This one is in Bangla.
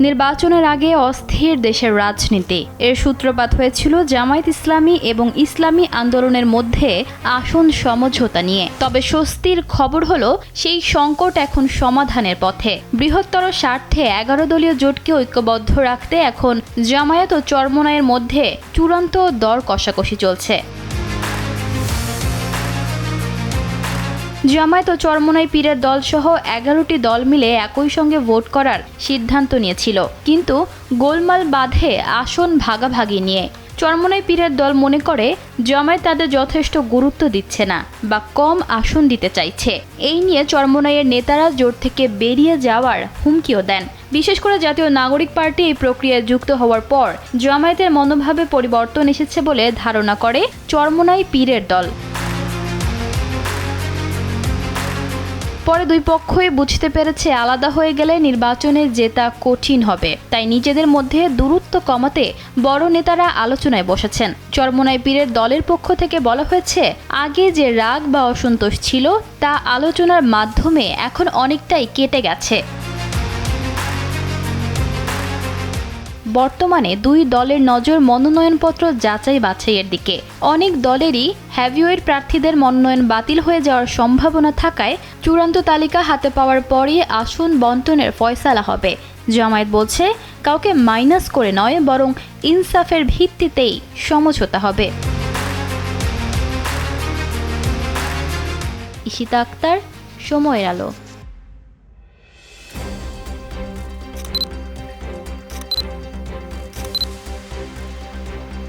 নির্বাচনের আগে অস্থির দেশের রাজনীতি। এর সূত্রপাত হয়েছিল জামায়াত ইসলামী এবং ইসলামী আন্দোলনের মধ্যে আসন সমঝোতা নিয়ে। তবে স্বস্তির খবর হলো সেই সংকট এখন সমাধানের পথে। বৃহত্তর স্বার্থে 11 দলীয় জোটকে ঐক্যবদ্ধ রাখতে এখন জামায়াত ও চরমোনাইয়ের মধ্যে চূড়ান্ত দর কষাকষি চলছে। জামায়াত ও চরমোনাই পীরের দলসহ 11টি দল মিলে একই সঙ্গে ভোট করার সিদ্ধান্ত নিয়েছিল, কিন্তু গোলমাল বাধে আসন ভাগাভাগি নিয়ে। চরমোনাই পীরের দল মনে করে জামায়াত তাদের যথেষ্ট গুরুত্ব দিচ্ছে না বা কম আসন দিতে চাইছে। এই নিয়ে চরমোনাইয়ের নেতারা জোট থেকে বেরিয়ে যাওয়ার হুমকিও দেন। বিশেষ করে জাতীয় নাগরিক পার্টি এই প্রক্রিয়ায় যুক্ত হওয়ার পর জামায়াতের মনোভাবে পরিবর্তন এসেছে বলে ধারণা করে চরমোনাই পীরের দল। পরে দুই পক্ষই বুঝতে পেরেছে আলাদা হয়ে গেলে নির্বাচনে জেতা কঠিন হবে, তাই নিজেদের মধ্যে দূরত্ব কমাতে বড় নেতারা আলোচনায় বসেছেন। চরমোনাই পীরের দলের পক্ষ থেকে বলা হয়েছে, আগে যে রাগ বা অসন্তোষ ছিল তা আলোচনার মাধ্যমে এখন অনেকটাই কেটে গেছে। বর্তমানে দুই দলের নজর মনোনয়নপত্র যাচাই বাছাইয়ের দিকে। অনেক দলেরই হেভিওয়েট প্রার্থীদের মনোনয়ন বাতিল হয়ে যাওয়ার সম্ভাবনা থাকায় চূড়ান্ত তালিকা হাতে পাওয়ার পরই আসন বণ্টনের ফয়সালা হবে। জামায়াত বলছে, কাউকে মাইনাস করে নয়, বরং ইনসাফের ভিত্তিতেই সমঝোতা হবে। ঈশিতা আক্তার, সময়ের আলো।